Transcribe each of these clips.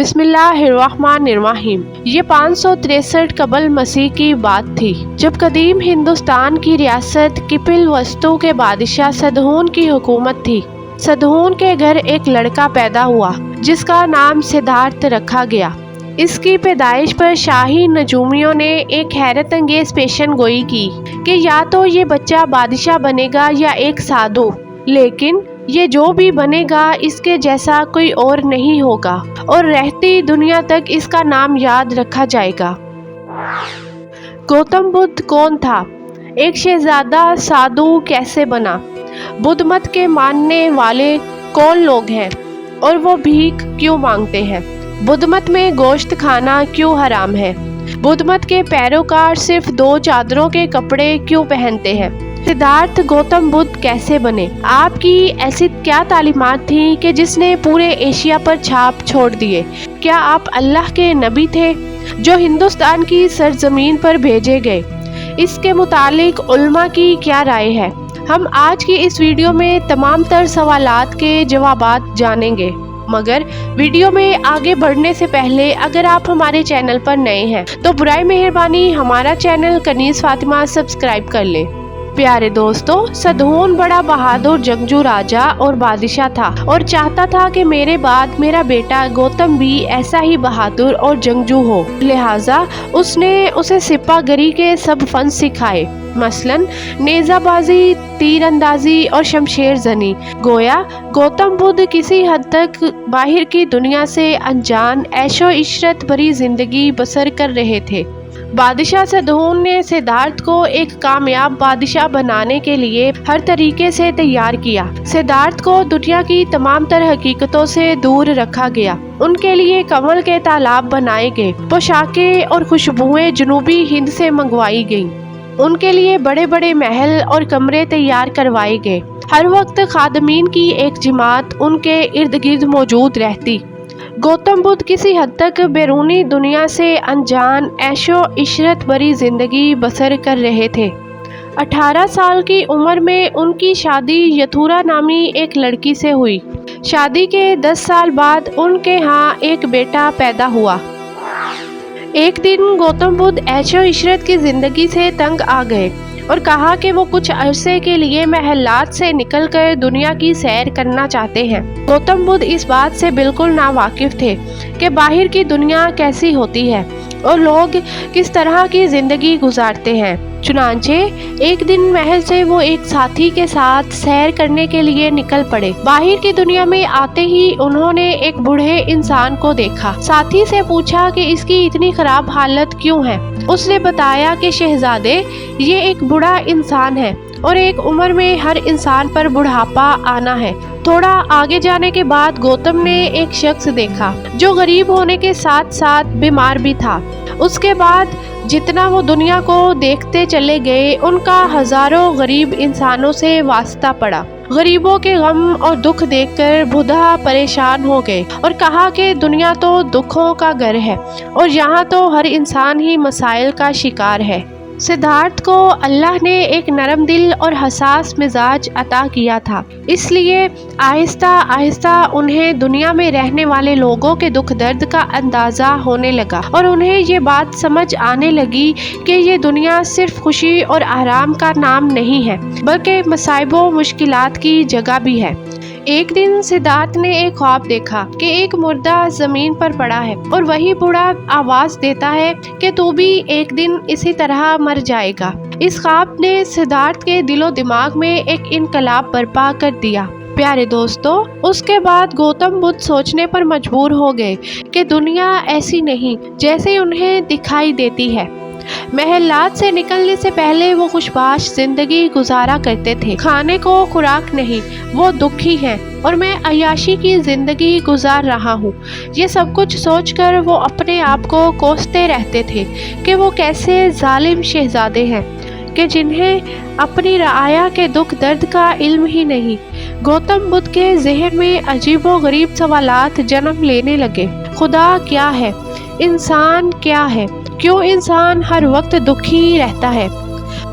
बिस्मिल्लाहिर्रहमानिर्रहीम। ये 563 कबल मसीह की बात थी जब कदीम हिंदुस्तान की रियासत किपिल वस्तु के बादशाह सदहून की हुकूमत थी। सदहून के घर एक लड़का पैदा हुआ जिसका नाम सिद्धार्थ रखा गया। इसकी पैदाइश पर शाही नजूमियों ने एक हैरत अंगेज पेशन गोई की कि या तो ये बच्चा बादशाह बनेगा या एक साधु, लेकिन ये जो भी बनेगा इसके जैसा कोई और नहीं होगा और रहती दुनिया तक इसका नाम याद रखा जाएगा। गौतम बुद्ध कौन था? एक शहजादा साधु कैसे बना? बुद्ध मत के मानने वाले कौन लोग हैं और वो भीख क्यों मांगते हैं? बुद्ध मत में गोश्त खाना क्यों हराम है? बुद्ध मत के पैरोकार सिर्फ 2 चादरों के कपड़े क्यों पहनते हैं? सिद्धार्थ गौतम बुद्ध कैसे बने? आपकी ऐसी क्या तालीमात थी कि जिसने पूरे एशिया पर छाप छोड़ दिए? क्या आप अल्लाह के नबी थे जो हिंदुस्तान की सरजमीन पर भेजे गए? इसके मुतालिक उल्मा की क्या राय है? हम आज की इस वीडियो में तमाम तर सवालात के जवाबात जानेंगे, मगर वीडियो में आगे बढ़ने से पहले अगर आप हमारे चैनल पर नए हैं तो बुराई मेहरबानी हमारा चैनल कनीज़ फातिमा सब्सक्राइब कर लें। प्यारे दोस्तों, सदहून बड़ा बहादुर जंगजू राजा और बादशाह था और चाहता था कि मेरे बाद मेरा बेटा गौतम भी ऐसा ही बहादुर और जंगजू हो। लिहाजा उसने उसे सिपाहगरी के सब फन सिखाए, मसलन नेज़ाबाजी, तीरंदाजी और शमशेर जनी। गोया गौतम बुद्ध किसी हद तक बाहर की दुनिया से अनजान ऐशो इशरत भरी जिंदगी बसर कर रहे थे। बादशाह सदहून ने सिद्धार्थ को एक कामयाब बादशाह बनाने के लिए हर तरीके से तैयार किया। सिद्धार्थ को दुनिया की तमाम तर हकीकतों से दूर रखा गया। उनके लिए कमल के तालाब बनाए गए, पोशाकें और खुशबुएं जनूबी हिंद से मंगवाई गईं। उनके लिए बड़े बड़े महल और कमरे तैयार करवाए गए। हर वक्त खादमीन की एक जमात उनके इर्द गिर्द मौजूद रहती। गौतम बुद्ध किसी हद तक बैरूनी दुनिया से अनजान ऐशो इशरत भरी जिंदगी बसर कर रहे थे। 18 साल की उम्र में उनकी शादी यथुरा नामी एक लड़की से हुई। शादी के 10 साल बाद उनके यहाँ एक बेटा पैदा हुआ। एक दिन गौतम बुद्ध ऐशो इशरत की जिंदगी से तंग आ गए और कहा कि वो कुछ अरसे के लिए महल्लात से निकलकर दुनिया की सैर करना चाहते हैं। गौतम बुद्ध इस बात से बिल्कुल नावाकिफ थे कि बाहर की दुनिया कैसी होती है और लोग किस तरह की जिंदगी गुजारते हैं। चुनांचे एक दिन महल से वो एक साथी के साथ सैर करने के लिए निकल पड़े। बाहर की दुनिया में आते ही उन्होंने एक बूढ़े इंसान को देखा। साथी से पूछा कि इसकी इतनी खराब हालत क्यों है। उसने बताया कि शहजादे, ये एक बूढ़ा इंसान है और एक उम्र में हर इंसान पर बुढ़ापा आना है। थोड़ा आगे जाने के बाद गौतम ने एक शख्स देखा जो गरीब होने के साथ साथ बीमार भी था। उसके बाद जितना वो दुनिया को देखते चले गए, उनका हजारों गरीब इंसानों से वास्ता पड़ा। गरीबों के गम और दुख देखकर बुद्धा परेशान हो गए और कहा कि दुनिया तो दुखों का घर है और यहाँ तो हर इंसान ही मसाइल का शिकार है। सिद्धार्थ को अल्लाह ने एक नरम दिल और हसास मिजाज अता किया था, इसलिए आहिस्ता आहिस्ता उन्हें दुनिया में रहने वाले लोगों के दुख दर्द का अंदाज़ा होने लगा और उन्हें ये बात समझ आने लगी कि ये दुनिया सिर्फ खुशी और आराम का नाम नहीं है, बल्कि मसाइबों मुश्किलात की जगह भी है। एक दिन सिद्धार्थ ने एक ख्वाब देखा कि एक मुर्दा जमीन पर पड़ा है और वही बूढ़ा आवाज देता है कि तू भी एक दिन इसी तरह मर जाएगा। इस ख्वाब ने सिद्धार्थ के दिलो दिमाग में एक इनकलाब बर्पा कर दिया। प्यारे दोस्तों, उसके बाद गौतम बुद्ध सोचने पर मजबूर हो गए कि दुनिया ऐसी नहीं जैसे उन्हें दिखाई देती है। महल्लात से निकलने से पहले वो खुशबाश जिंदगी गुजारा करते थे। खाने को खुराक नहीं, वो दुखी हैं और मैं अय्याशी की जिंदगी गुजार रहा हूँ। ये सब कुछ सोचकर वो अपने आप को कोसते रहते थे कि वो कैसे जालिम शहजादे हैं कि जिन्हें अपनी रआया के दुख दर्द का इल्म ही नहीं। गौतम बुद्ध के जहन में अजीबो गरीब सवालात जन्म लेने लगे। खुदा क्या है? इंसान क्या है? क्यों इंसान हर वक्त दुखी रहता है?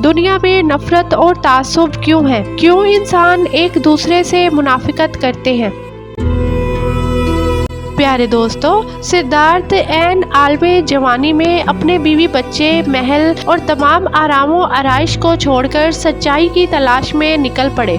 दुनिया में नफरत और तासुब क्यों है? क्यों इंसान एक दूसरे से मुनाफिकत करते हैं? پیارے دوستو، سدھارتھ عین عالم جوانی میں اپنے بیوی بچے، محل اور تمام آرام و آرائش کو چھوڑ کر سچائی کی تلاش میں نکل پڑے۔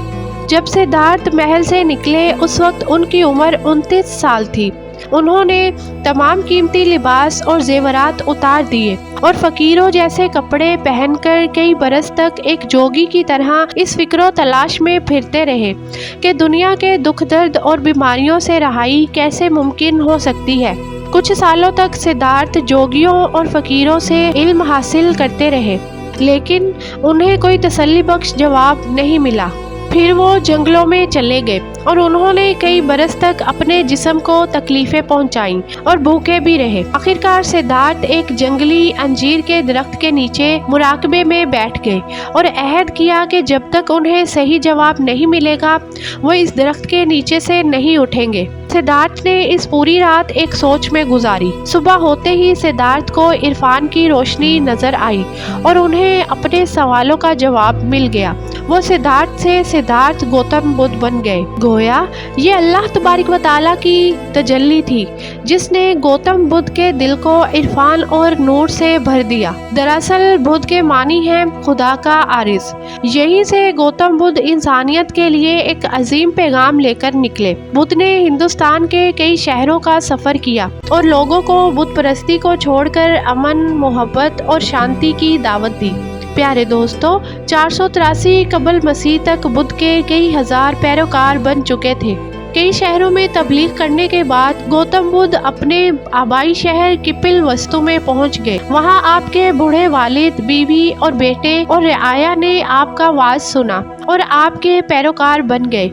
جب سدھارتھ محل سے نکلے اس وقت ان کی عمر 29 سال تھی۔ انہوں نے تمام قیمتی لباس اور زیورات اتار دیے اور فقیروں جیسے کپڑے پہن کر کئی برس تک ایک جوگی کی طرح اس فکر و تلاش میں پھرتے رہے کہ دنیا کے دکھ درد اور بیماریوں سے رہائی کیسے ممکن ہو سکتی ہے۔ کچھ سالوں تک سدھارتھ جوگیوں اور فقیروں سے علم حاصل کرتے رہے، لیکن انہیں کوئی تسلی بخش جواب نہیں ملا۔ پھر وہ جنگلوں میں چلے گئے اور انہوں نے کئی برس تک اپنے جسم کو تکلیفیں پہنچائیں اور بھوکے بھی رہے۔ آخرکار سدھارتھ ایک جنگلی انجیر کے درخت کے نیچے مراقبے میں بیٹھ گئے اور عہد کیا کہ جب تک انہیں صحیح جواب نہیں ملے گا وہ اس درخت کے نیچے سے نہیں اٹھیں گے۔ سدھارتھ نے اس پوری رات ایک سوچ میں گزاری۔ صبح ہوتے ہی سدھارتھ کو عرفان کی روشنی نظر آئی اور انہیں اپنے سوالوں کا جواب مل گیا۔ وہ سدھارتھ سے سدھارتھ گوتم بدھ بن گئے۔ گویا یہ اللہ تبارک و تعالیٰ کی تجلی تھی جس نے گوتم بدھ کے دل کو عرفان اور نور سے بھر دیا۔ دراصل بدھ کے معنی ہیں خدا کا عارض۔ یہیں سے گوتم بدھ انسانیت کے لیے ایک عظیم پیغام لے کر نکلے۔ بدھ نے ہندوستان کے کئی شہروں کا سفر کیا اور لوگوں کو بت پرستی کو چھوڑ کر امن، محبت اور شانتی کی دعوت دی۔ پیارے دوستو، 483 قبل مسیح تک بدھ کے کئی ہزار پیروکار بن چکے تھے۔ کئی شہروں میں تبلیغ کرنے کے بعد گوتم بدھ اپنے آبائی شہر کپل وستو میں پہنچ گئے۔ وہاں آپ کے بوڑھے والد، بیوی اور بیٹے اور رعایا نے آپ کا وعظ سنا اور آپ کے پیروکار بن گئے۔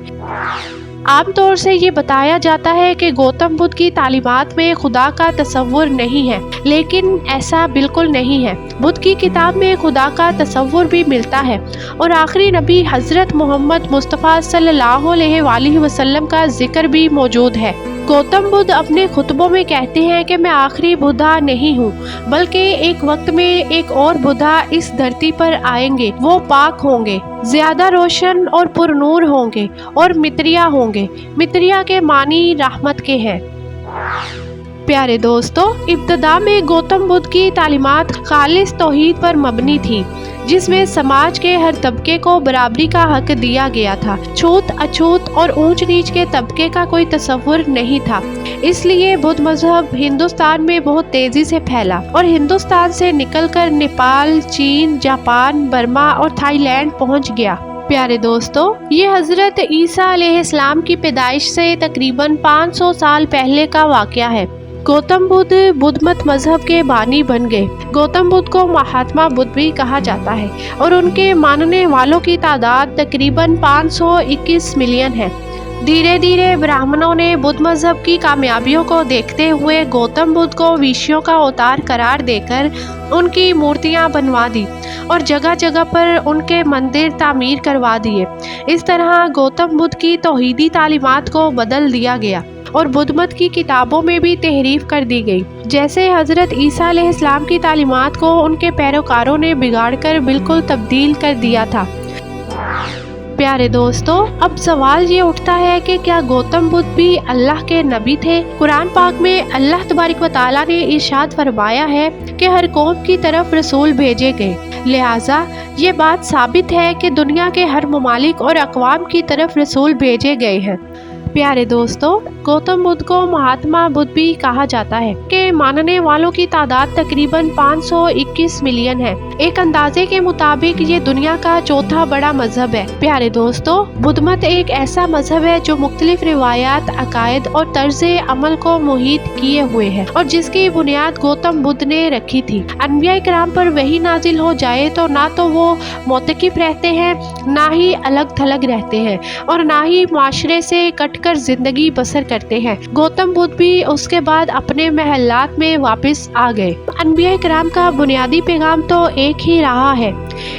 عام طور سے یہ بتایا جاتا ہے کہ گوتم بدھ کی تعلیمات میں خدا کا تصور نہیں ہے، لیکن ایسا بالکل نہیں ہے۔ بدھ کی کتاب میں خدا کا تصور بھی ملتا ہے اور آخری نبی حضرت محمد مصطفیٰ صلی اللہ علیہ وآلہ وسلم کا ذکر بھی موجود ہے۔ گوتم بدھ اپنے خطبوں میں کہتے ہیں کہ میں آخری بدھا نہیں ہوں، بلکہ ایک وقت میں ایک اور بدھا اس دھرتی پر آئیں گے۔ وہ پاک ہوں گے، زیادہ روشن اور پر نور ہوں گے اور متریا ہوں گے۔ متریا کے معنی رحمت کے ہیں۔ پیارے دوستو، ابتدا میں گوتم بدھ کی تعلیمات خالص توحید پر مبنی تھی، جس میں سماج کے ہر طبقے کو برابری کا حق دیا گیا تھا۔ چھوت اچھوت اور اونچ نیچ کے طبقے کا کوئی تصور نہیں تھا۔ اس لیے بدھ مذہب ہندوستان میں بہت تیزی سے پھیلا اور ہندوستان سے نکل کر نیپال، چین، جاپان، برما اور تھائی لینڈ پہنچ گیا۔ پیارے دوستو، یہ حضرت عیسیٰ علیہ السلام کی پیدائش سے تقریباً 500 سال پہلے کا واقعہ ہے۔ گوتم بدھ بدھ مت مذہب کے بانی بن گئے۔ گوتم بدھ کو مہاتما بدھ بھی کہا جاتا ہے اور ان کے ماننے والوں کی تعداد تقریباً 521 ملین ہے۔ دھیرے دھیرے برہمنوں نے بدھ مذہب کی کامیابیوں کو دیکھتے ہوئے گوتم بدھ کو ویشیوں کا اوتار قرار دے کر ان کی مورتیاں بنوا دی اور جگہ جگہ پر ان کے مندر تعمیر کروا دیے۔ اس طرح گوتم بدھ کی توحیدی تعلیمات کو بدل دیا گیا اور بدھ مت کی کتابوں میں بھی تحریف کر دی گئی۔ جیسے حضرت عیسیٰ علیہ السلام کی تعلیمات کو ان کے پیروکاروں نے بگاڑ کر بالکل تبدیل کر دیا تھا۔ پیارے دوستو، اب سوال یہ اٹھتا ہے کہ کیا گوتم بدھ بھی اللہ کے نبی تھے؟ قرآن پاک میں اللہ تبارک و تعالیٰ نے ارشاد فرمایا ہے کہ ہر قوم کی طرف رسول بھیجے گئے، لہٰذا یہ بات ثابت ہے کہ دنیا کے ہر ممالک اور اقوام کی طرف رسول بھیجے گئے ہیں۔ پیارے دوستو، گوتم بدھ کو مہاتما بدھ بھی کہا جاتا ہے کہ ماننے والوں کی تعداد تقریباً 521 ملین ہے۔ ایک اندازے کے مطابق یہ دنیا کا چوتھا بڑا مذہب ہے۔ پیارے دوستو، بدھ مت ایک ایسا مذہب ہے جو مختلف روایات، عقائد اور طرز عمل کو محیط کیے ہوئے ہے اور جس کی بنیاد گوتم بدھ نے رکھی تھی۔ انبیاء کرام پر وحی نازل ہو جائے تو نہ تو وہ معتکف رہتے ہیں، نہ ہی الگ تھلگ رہتے ہیں اور نہ ہی معاشرے سے کٹ کر زندگی بسر کرتے ہیں۔ گوتم بدھ بھی اس کے بعد اپنے محلات میں واپس آ گئے۔ انبیاء کرام کا بنیادی پیغام تو ایک ہی رہا ہے،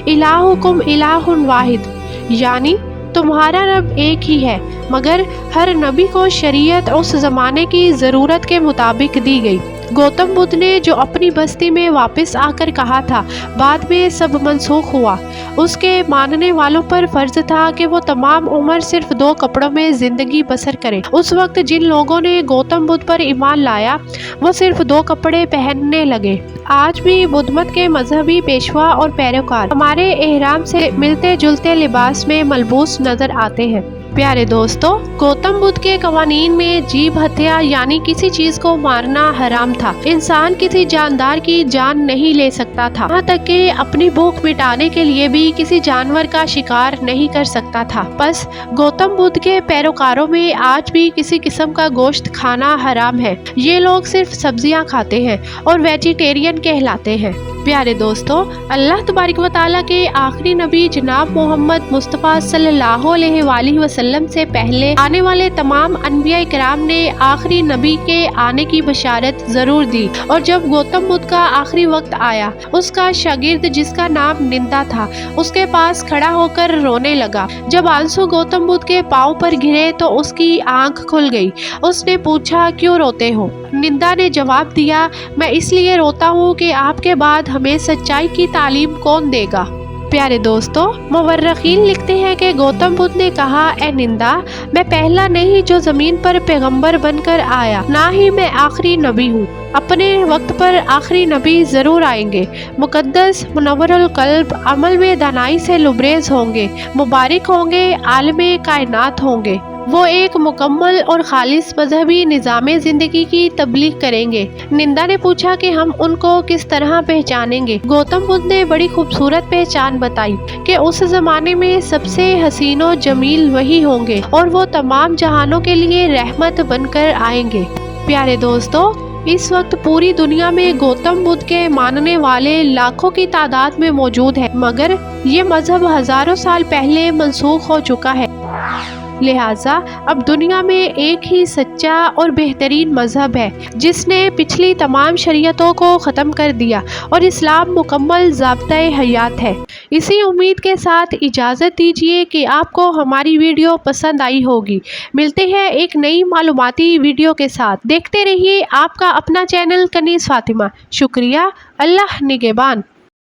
الہکم الہ واحد، یعنی تمہارا رب ایک ہی ہے، مگر ہر نبی کو شریعت اس زمانے کی ضرورت کے مطابق دی گئی۔ गौतम बुद्ध ने जो अपनी बस्ती में वापस आकर कहा था, बाद में सब मनसूख हुआ। उसके मानने वालों पर फर्ज था कि वो तमाम उम्र सिर्फ 2 कपड़ों में जिंदगी बसर करें। उस वक्त जिन लोगों ने गौतम बुद्ध पर ईमान लाया वो सिर्फ 2 कपड़े पहनने लगे। आज भी बुद्ध मत के मजहबी पेशवा और पैरोकार हमारे एहराम से मिलते जुलते लिबास में मलबूस नजर आते हैं। प्यारे दोस्तों, गौतम बुद्ध के कवानीन में जीभ हत्या यानी किसी चीज को मारना हराम था। इंसान किसी जानदार की जान नहीं ले सकता था, यहाँ तक कि अपनी भूख मिटाने के लिए भी किसी जानवर का शिकार नहीं कर सकता था। बस गौतम बुद्ध के पैरोकारों में आज भी किसी किस्म का गोश्त खाना हराम है। ये लोग सिर्फ सब्जियां खाते हैं और वेजिटेरियन कहलाते हैं। प्यारे दोस्तों, अल्लाह तबारक व तआला के आखिरी नबी जनाब मोहम्मद मुस्तफ़ा सल्लल्लाहु अलैहि वसल्लम से पहले आने वाले तमाम अनबिया कराम ने आखिरी नबी के आने की बशारत जरूर दी। और जब गौतम बुद्ध का आखिरी वक्त आया, उसका शागिर्द जिसका नाम निंदा था उसके पास खड़ा होकर रोने लगा। जब आंसू गौतम बुद्ध के पाँव पर गिरे तो उसकी आंख खुल गई। उसने पूछा, क्यों रोते हो? निंदा ने जवाब दिया, मैं इसलिए रोता हूँ कि आपके बाद हमें सच्चाई की तालीम कौन देगा। प्यारे दोस्तों, मुवर्रिखीन लिखते हैं कि गौतम बुद्ध ने कहा, ए निंदा, मैं पहला नहीं जो जमीन पर पैगंबर बनकर आया, ना ही मैं आखिरी नबी हूँ। अपने वक्त पर आखिरी नबी जरूर आएंगे। मुकद्दस, मुनव्वरुल कल्ब, अमल में दानाई से लुबरेज होंगे, मुबारक होंगे, आलमे कायनात होंगे। वो एक मुकम्मल और खालिस मजहबी निज़ामे ज़िंदगी की तबलीग करेंगे। निंदा ने पूछा कि हम उनको किस तरह पहचानेंगे। गौतम बुद्ध ने बड़ी खूबसूरत पहचान बताई कि उस ज़माने में सबसे हसीनो जमील वही होंगे और वो तमाम जहानों के लिए रहमत बनकर आएंगे। प्यारे दोस्तों, इस वक्त पूरी दुनिया में गौतम बुद्ध के मानने वाले लाखों की तादाद में मौजूद है, मगर ये मजहब हजारों साल पहले मनसूख हो चुका है। लिहाजा अब दुनिया में एक ही सच्चा और बेहतरीन मजहब है जिसने पिछली तमाम शरीयतों को ख़त्म कर दिया और इस्लाम मुकम्मल ज़ाब्ता-ए हयात है। इसी उम्मीद के साथ इजाज़त दीजिए कि आपको हमारी वीडियो पसंद आई होगी। मिलते हैं एक नई मालूमाती वीडियो के साथ। देखते रहिए आपका अपना चैनल कनीज़ फातिमा। शुक्रिया। अल्लाह निगहबान।